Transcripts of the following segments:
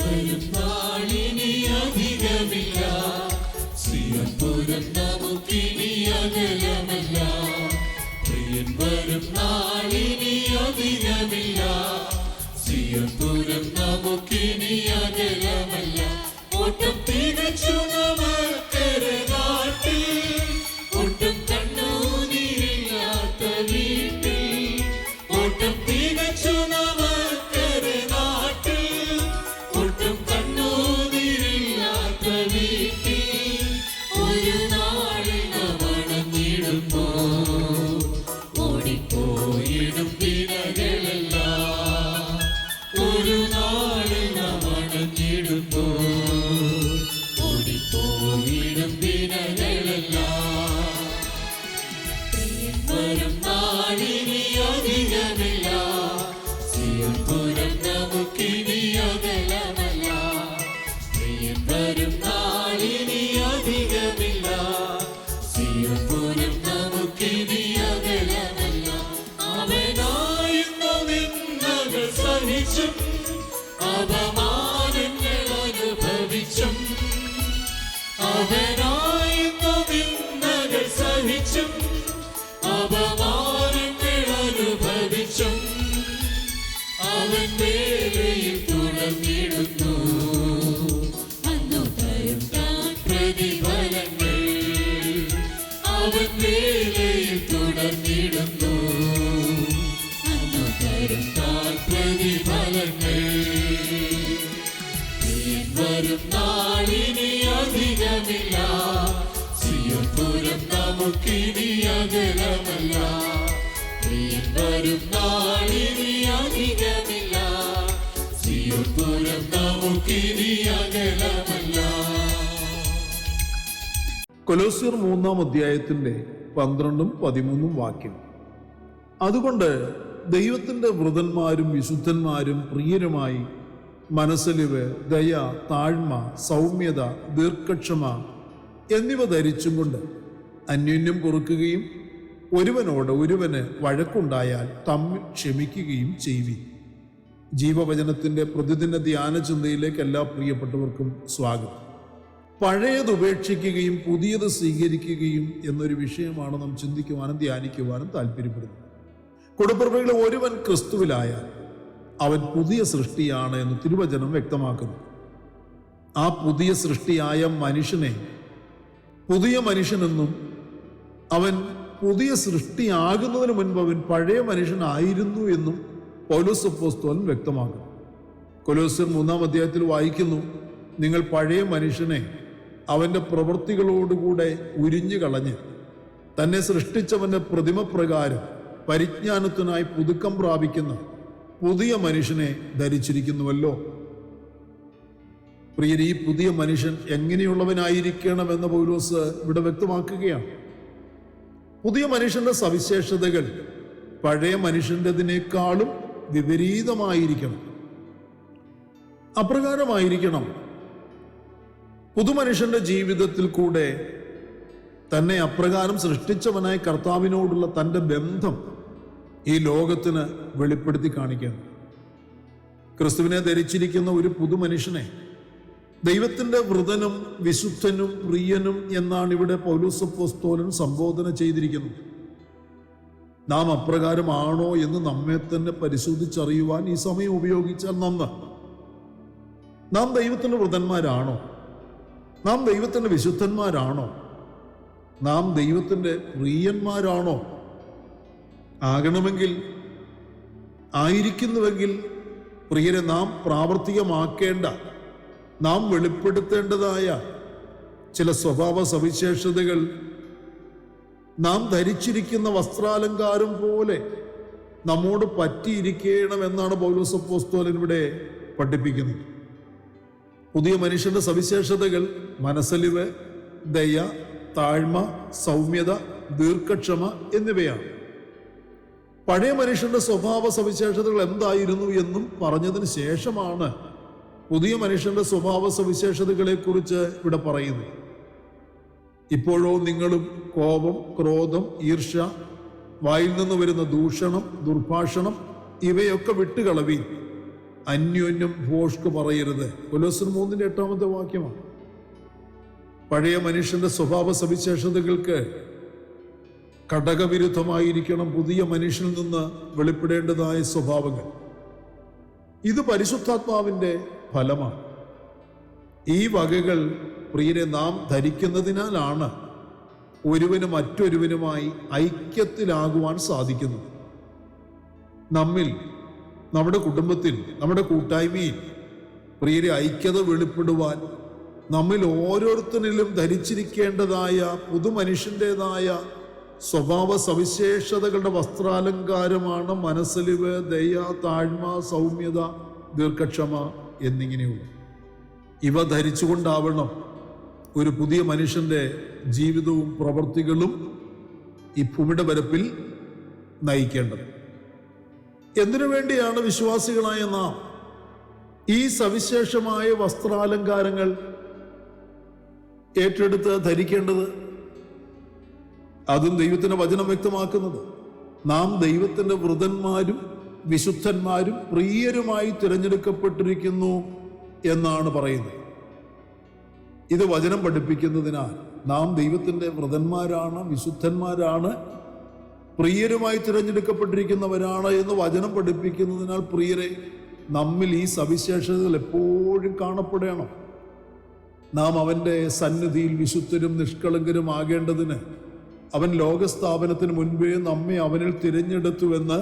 വരും നാളിനി അധികമില്ല, സിയോൻപുരം നമുക്കിനി അകലമല്ല. പ്രിയൻ വരും നാളിനി അധികമില്ല, സിയോൻപുരം നമുക്കിനി അകലമല്ല. ഓട്ടം തികച്ചു നമുക്കരെ നാട്ടിൽ, ഒട്ടും കണ്ണുനീരില്ലാത്ത വീട്ടിൽ. ഓട്ടം തികച്ചു നമുക്കരെ നാട്ടിൽ, ഒട്ടും കണ്ണുനീരില്ലാത്ത വീട്ടിൽ. ഒരു നാളിൽ നവണഞ്ഞിടുമ്പോ ഓടിപ്പോയിടും ദിനങ്ങളെല്ലാം. ഒരു നാളിൽ നവണഞ്ഞിടുമ്പോ ഓടിപ്പോയിടും ദിനങ്ങളെല്ലാം. വരും നാളിനി അധികമില്ല, സിയോൻപുരം നമുക്കിനി അകലമല്ല. പ്രിയൻ വരും നാളിനി അധികമില്ല, സിയോൻപുരം നമുക്കിനി അകലമല്ല. അവനായിരുന്നു നിന്ദകൾ സഹിച്ചും അപമാനങ്ങൾ അനുഭവിച്ചും, അവനായിരുന്നു നിന്ദകൾ സഹിച്ചും അപമാനങ്ങൾ അനുഭവിച്ചും, അവൻ വേലയിൽ തുടർന്നിടുന്നു. അന്നു തരും താൻ പ്രതിഫലങ്ങൾ, അവൻ വേലയിൽ തുടർന്നിടുന്നു. അന്നു തരും താൻ പ്രതിഫലങ്ങൾ. വരും നാളിനി അധികമില്ല, സിയോൻപുരം നമുക്കിനി അകലമല്ല. പ്രിയൻ വരും നാളിനി അധികമില്ല, സിയോൻപുരം നമുക്കിനി അകലമല്ല. കൊലോസ്യർ 3-ാം അധ്യായത്തിന്റെ 12-13 വാക്യം. അതുകൊണ്ട് ദൈവത്തിന്റെ വൃതന്മാരും വിശുദ്ധന്മാരും പ്രിയരുമായി മനസ്സലിവ്, ദയ, താഴ്മ, സൗമ്യത, ദീർഘക്ഷമ എന്നിവ ധരിച്ചും കൊണ്ട് അന്യോന്യം പൊറുക്കുകയും ഒരുവനോട് ഒരുവന് വഴക്കുണ്ടായാൽ തമ്മിൽ ക്ഷമിക്കുകയും ചെയ്യുവിൻ. ജീവവചനത്തിന്റെ പ്രതിദിന ധ്യാന ചിന്തയിലേക്ക് എല്ലാ പ്രിയപ്പെട്ടവർക്കും സ്വാഗതം. പഴയത് ഉപേക്ഷിക്കുകയും പുതിയത് സ്വീകരിക്കുകയും എന്നൊരു വിഷയമാണ് നാം ചിന്തിക്കുവാനും ധ്യാനിക്കുവാനും താല്പര്യപ്പെടുന്നത്. കുടുംബപ്രവർത്തകരെ, ഒരുവൻ ക്രിസ്തുവിലായാൽ അവൻ പുതിയ സൃഷ്ടിയാണ് എന്ന് തിരുവചനം വ്യക്തമാക്കുന്നു. ആ പുതിയ സൃഷ്ടിയായ മനുഷ്യനെ പുതിയ മനുഷ്യനെന്നും, അവൻ പുതിയ സൃഷ്ടിയാകുന്നതിന് മുൻപ് അവൻ പഴയ മനുഷ്യനായിരുന്നു എന്നും പൗലോസ് അപ്പോസ്തലൻ വ്യക്തമാക്കുന്നു. കൊലോസ്യർ 3-ാം അധ്യായത്തിൽ വായിക്കുന്നു, നിങ്ങൾ പഴയ മനുഷ്യനെ അവൻ്റെ പ്രവൃത്തികളോടുകൂടെ ഉരിഞ്ഞു കളഞ്ഞ് തന്നെ സൃഷ്ടിച്ചവൻ്റെ പ്രതിമപ്രകാരം പരിജ്ഞാനത്തിനായി പുതുക്കം പ്രാപിക്കുന്ന പുതിയ മനുഷ്യനെ ധരിച്ചിരിക്കുന്നുവല്ലോ. പ്രിയരെ, ഈ പുതിയ മനുഷ്യൻ എങ്ങനെയുള്ളവനായിരിക്കണമെന്ന് പൗലോസ് ഇവിടെ വ്യക്തമാക്കുകയാണ്. പുതിയ മനുഷ്യന്റെ സവിശേഷതകൾ പഴയ മനുഷ്യൻ്റെതിനേക്കാളും വിപരീതമായിരിക്കണം. അപ്രകാരമായിരിക്കണം പുതുമനുഷ്യന്റെ ജീവിതത്തിൽ കൂടെ തന്നെ അപ്രകാരം സൃഷ്ടിച്ചവനായ കർത്താവിനോടുള്ള തൻ്റെ ബന്ധം ഈ ലോകത്തിന് വെളിപ്പെടുത്തി കാണിക്കണം. ക്രിസ്തുവിനെ ധരിച്ചിരിക്കുന്ന ഒരു പുതുമനുഷ്യനെ ദൈവത്തിൻ്റെ വൃതനും വിശുദ്ധനും പ്രിയനും എന്നാണ് ഇവിടെ പൗലോസ് അപ്പോസ്തലൻ സംബോധന ചെയ്തിരിക്കുന്നത്. നാം അപ്രകാരമാണോ എന്ന് നമ്മെ തന്നെ പരിശോധിച്ചറിയുവാൻ ഈ സമയം ഉപയോഗിച്ചാൽ നന്ന്. നാം ദൈവത്തിൻ്റെ വൃതന്മാരാണോ? നാം ദൈവത്തിൻ്റെ വിശുദ്ധന്മാരാണോ? നാം ദൈവത്തിൻ്റെ പ്രിയന്മാരാണോ? ആകണമെങ്കിൽ, ആയിരിക്കുന്നുവെങ്കിൽ പ്രിയരെ, നാം പ്രാവർത്തികമാക്കേണ്ട, നാം വെളിപ്പെടുത്തേണ്ടതായ ചില സ്വഭാവ സവിശേഷതകൾ നാം ധരിച്ചിരിക്കുന്ന വസ്ത്രാലങ്കാരം പോലെ നമ്മോട് പറ്റിയിരിക്കണമെന്നാണ് പൗലോസ് അപ്പോസ്തലൻ ഇവിടെ പഠിപ്പിക്കുന്നത്. പുതിയ മനുഷ്യന്റെ സവിശേഷതകൾ മനസ്സലിവ്, ദയ, താഴ്മ, സൗമ്യത, ദീർഘക്ഷമ എന്നിവയാണ്. പഴയ മനുഷ്യന്റെ സ്വഭാവ സവിശേഷതകൾ എന്തായിരുന്നു എന്നും പറഞ്ഞതിന് ശേഷമാണ് പുതിയ മനുഷ്യന്റെ സ്വഭാവ സവിശേഷതകളെ കുറിച്ച് ഇവിടെ പറയുന്നത്. ഇപ്പോഴോ നിങ്ങളും കോപം, ക്രോധം, ഈർഷ്യ, വായിൽ നിന്ന് വരുന്ന ദൂഷണം, ദുർഭാഷണം ഇവയൊക്കെ വിട്ടുകളവീൻ. അന്യോന്യം ഭോഷ്ക് പറയരുത്. കൊലോസ്യർ 3:8 വാക്യമാണ്. പഴയ മനുഷ്യന്റെ സ്വഭാവ സവിശേഷതകൾക്ക് ഘടകവിരുദ്ധമായിരിക്കണം പുതിയ മനുഷ്യനിൽ നിന്ന് വെളിപ്പെടേണ്ടതായ സ്വഭാവങ്ങൾ. ഇത് പരിശുദ്ധാത്മാവിന്റെ ഫലമാണ്. ഈ വകകൾ പ്രിയരെ നാം ധരിക്കുന്നതിനാലാണ് ഒരുവന് മറ്റൊരുവനുമായി ഐക്യത്തിലാകുവാൻ സാധിക്കുന്നത്. നമ്മിൽ, നമ്മുടെ കുടുംബത്തിൽ, നമ്മുടെ കൂട്ടായ്മയിൽ പ്രിയരെ ഐക്യത വെളിപ്പെടുവാൻ നമ്മിൽ ഓരോരുത്തരിലും ധരിച്ചിരിക്കേണ്ടതായ പുതുമനുഷ്യൻ്റെതായ സ്വഭാവ സവിശേഷതകളുടെ വസ്ത്രാലങ്കാരമാണ് മനസ്സലിവ്, ദയ, താഴ്മ, സൗമ്യത, ദീർഘക്ഷമ എന്നിങ്ങനെയുള്ള. ഇവ ധരിച്ചുകൊണ്ടാവണം ഒരു പുതിയ മനുഷ്യന്റെ ജീവിതവും പ്രവൃത്തികളും ഈ ഭൂമിയുടെ പരപ്പിൽ നയിക്കേണ്ടത്. എന്തിനു വേണ്ടിയാണ് വിശ്വാസികളായ നാം ഈ സവിശേഷമായ വസ്ത്രാലങ്കാരങ്ങൾ ഏറ്റെടുത്ത് ധരിക്കേണ്ടത്? അതും ദൈവത്തിന്റെ വചനം വ്യക്തമാക്കുന്നത് നാം ദൈവത്തിന്റെ വൃതന്മാരും വിശുദ്ധന്മാരും പ്രിയരുമായി തിരഞ്ഞെടുക്കപ്പെട്ടിരിക്കുന്നു എന്നാണ് പറയുന്നത്. ഇത് വചനം പഠിപ്പിക്കുന്നതിനാൽ നാം ദൈവത്തിന്റെ വൃതന്മാരാണ്, വിശുദ്ധന്മാരാണ്, പ്രിയരുമായി തിരഞ്ഞെടുക്കപ്പെട്ടിരിക്കുന്നവരാണ് എന്ന് വചനം പഠിപ്പിക്കുന്നതിനാൽ പ്രിയരെ നമ്മിൽ ഈ സവിശേഷതകൾ എപ്പോഴും കാണപ്പെടണം. നാം അവന്റെ സന്നിധിയിൽ വിശുദ്ധരും നിഷ്കളങ്കരും ആകേണ്ടതിന് അവൻ ലോകസ്ഥാപനത്തിന് മുൻപേ നമ്മെ അവനിൽ തിരഞ്ഞെടുത്തുവെന്ന്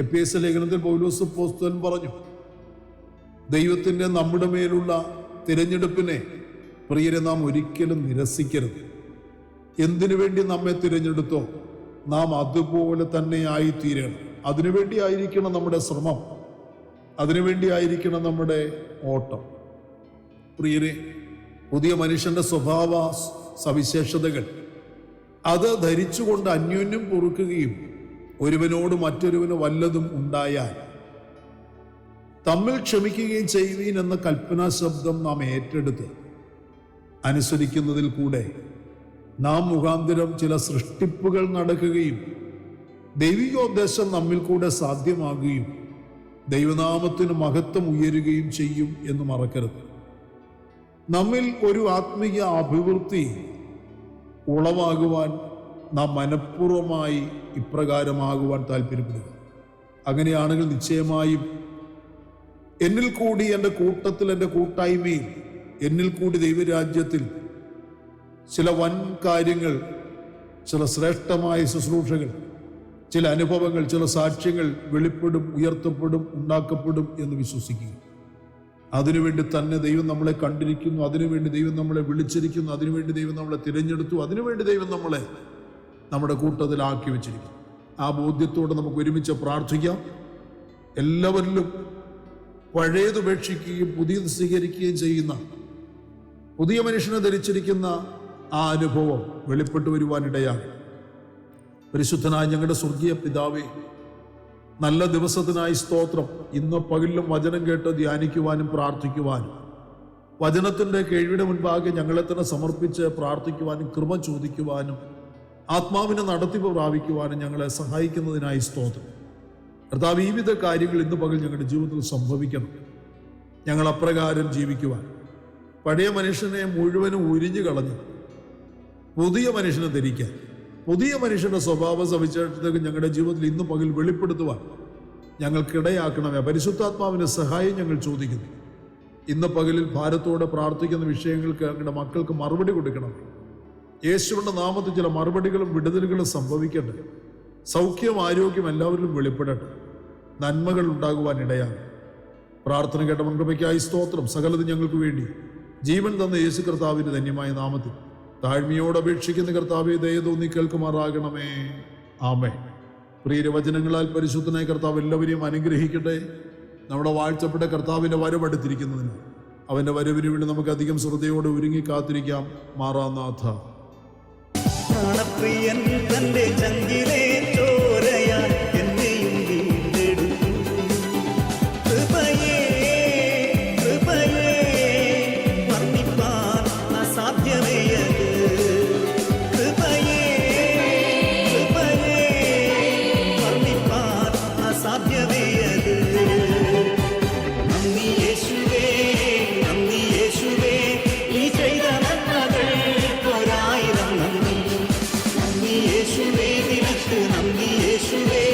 എഫേസ്യ ലേഖനത്തിൽ പൗലോസ് അപ്പോസ്തലൻ പറഞ്ഞു. ദൈവത്തിന്റെ നമ്മുടെ മേലുള്ള തിരഞ്ഞെടുപ്പിനെ പ്രിയരെ നാം ഒരിക്കലും നിരസിക്കരുത്. എന്തിനു വേണ്ടി നമ്മെ തിരഞ്ഞെടുത്തോ നാം അതുപോലെ തന്നെ ആയിത്തീരണം. അതിനുവേണ്ടി ആയിരിക്കണം നമ്മുടെ ശ്രമം, അതിനുവേണ്ടി ആയിരിക്കണം നമ്മുടെ ഓട്ടം. പ്രിയരെ, പുതിയ മനുഷ്യന്റെ സ്വഭാവ സവിശേഷതകൾ അത് ധരിച്ചുകൊണ്ട് അന്യോന്യം പൊറുക്കുകയും ഒരുവനോട് മറ്റൊരുവന് വല്ലതും ഉണ്ടായാൽ തമ്മിൽ ക്ഷമിക്കുകയും ചെയ്യുവീൻ എന്ന കൽപ്പനാ ശബ്ദം നാം ഏറ്റെടുത്ത് അനുസരിക്കുന്നതിൽ കൂടെ നാം മുഖാന്തരം ചില സൃഷ്ടിപ്പുകൾ നടക്കുകയും ദൈവികോദ്ദേശം നമ്മിൽ കൂടെ സാധ്യമാകുകയും ദൈവനാമത്തിന് മഹത്വം ഉയരുകയും ചെയ്യും എന്ന് മറക്കരുത്. നമ്മിൽ ഒരു ആത്മീയ അഭിവൃദ്ധി ഉളവാകുവാൻ നാം മനഃപൂർവമായി ഇപ്രകാരമാകുവാൻ താല്പര്യപ്പെടുക. അങ്ങനെയാണെങ്കിൽ നിശ്ചയമായും എന്നിൽ കൂടി, എൻ്റെ കൂട്ടത്തിൽ, എൻ്റെ കൂട്ടായ്മയിൽ, എന്നിൽ കൂടി ദൈവരാജ്യത്തിൽ ചില വൻ കാര്യങ്ങൾ, ചില ശ്രേഷ്ഠമായ ശുശ്രൂഷകൾ, ചില അനുഭവങ്ങൾ, ചില സാക്ഷ്യങ്ങൾ വെളിപ്പെടും, ഉയർത്തപ്പെടും, ഉണ്ടാക്കപ്പെടും എന്ന് വിശ്വസിക്കുക. അതിനുവേണ്ടി തന്നെ ദൈവം നമ്മളെ കണ്ടിരിക്കുന്നു, അതിനുവേണ്ടി ദൈവം നമ്മളെ വിളിച്ചിരിക്കുന്നു, അതിനുവേണ്ടി ദൈവം നമ്മളെ തിരഞ്ഞെടുത്തു, അതിനുവേണ്ടി ദൈവം നമ്മളെ നമ്മുടെ കൂട്ടത്തിലാക്കി വെച്ചിരിക്കുന്നു. ആ ബോധ്യത്തോടെ നമുക്ക് ഒരുമിച്ച് പ്രാർത്ഥിക്കാം. എല്ലാവരിലും പഴയതുപേക്ഷിക്കുകയും പുതിയത് സ്വീകരിക്കുകയും ചെയ്യുന്ന പുതിയ മനുഷ്യനെ ധരിച്ചിരിക്കുന്ന ആ അനുഭവം വെളിപ്പെട്ടു വരുവാനിടയാണ്. പരിശുദ്ധനായ ഞങ്ങളുടെ സ്വർഗീയ പിതാവേ, നല്ല ദിവസത്തിനായി സ്തോത്രം. ഇന്ന് പകലിലും വചനം കേട്ട് ധ്യാനിക്കുവാനും പ്രാർത്ഥിക്കുവാനും വചനത്തിൻ്റെ കേൾവിയുടെ മുൻപാകെ ഞങ്ങളെ തന്നെ സമർപ്പിച്ച് പ്രാർത്ഥിക്കുവാനും കൃപ ചോദിക്കുവാനും ആത്മാവിനെ നടത്തിപ്പ് പ്രാപിക്കുവാനും ഞങ്ങളെ സഹായിക്കുന്നതിനായി സ്തോത്രം. കർത്താവ്, വിവിധ കാര്യങ്ങൾ ഇന്ന് പകൽ ഞങ്ങളുടെ ജീവിതത്തിൽ സംഭവിക്കണം. ഞങ്ങൾ അപ്രകാരം ജീവിക്കുവാൻ പഴയ മനുഷ്യനെ മുഴുവനും ഉരിഞ്ഞു കളഞ്ഞ് പുതിയ മനുഷ്യനെ ധരിക്കാൻ, പുതിയ മനുഷ്യന്റെ സ്വഭാവ സവിശേഷതകൾ ഞങ്ങളുടെ ജീവിതത്തിൽ ഇന്ന് പകൽ വെളിപ്പെടുത്തുവാൻ ഞങ്ങൾക്കിടയാക്കണമേ. പരിശുദ്ധാത്മാവിന്റെ സഹായം ഞങ്ങൾ ചോദിക്കുന്നു. ഇന്ന് പകലിൽ ഭാരത്തോടെ പ്രാർത്ഥിക്കുന്ന വിഷയങ്ങൾക്ക് ഞങ്ങളുടെ മക്കൾക്ക് മറുപടി കൊടുക്കണം. യേശുവിന്റെ നാമത്തിൽ ചില മറുപടികളും വിടുതലുകളും സംഭവിക്കട്ടെ. സൗഖ്യം, ആരോഗ്യം എല്ലാവരിലും വെളിപ്പെടട്ടെ. നന്മകൾ ഉണ്ടാകുവാൻ ഇടയാണ്. പ്രാർത്ഥന കേട്ട മൺകൃപയ്ക്കായി സ്തോത്രം. സകലതും ഞങ്ങൾക്ക് വേണ്ടി ജീവൻ തന്ന യേശു കർത്താവിന്റെ ധന്യമായ നാമത്തിൽ താഴ്മയോട് അപേക്ഷിക്കുന്ന കർത്താവെ, ദയ തോന്നി കേൾക്കുമാറാകണമേ. ആമേൻ. പ്രിയവചനങ്ങളാൽ പരിശുദ്ധനായ കർത്താവ് എല്ലാവരെയും അനുഗ്രഹിക്കട്ടെ. നമ്മുടെ വാഴ്ചപ്പെട്ട കർത്താവിന്റെ വരവെടുത്തിരിക്കുന്നതിന് അവന്റെ വരവിന് വേണ്ടി നമുക്ക് അധികം ശ്രദ്ധയോടെ ഒരുങ്ങി കാത്തിരിക്കാം. മാറാനാഥ. പ്രാണപ്രിയൻ തന്റെ ചങ്കിലെ ചോരയാൽ എന്നെയും വീണ്ടെടുത്തു. കൃപയേ കൃപയേ വർണ്ണിപ്പാൻ അസാധ്യമേയത്. കൃപയേ കൃപയേ വർണ്ണിപ്പാൻ അസാധ്യമേയത്. യേശുവേ നിനക്ക് നന്ദി യേശുവേ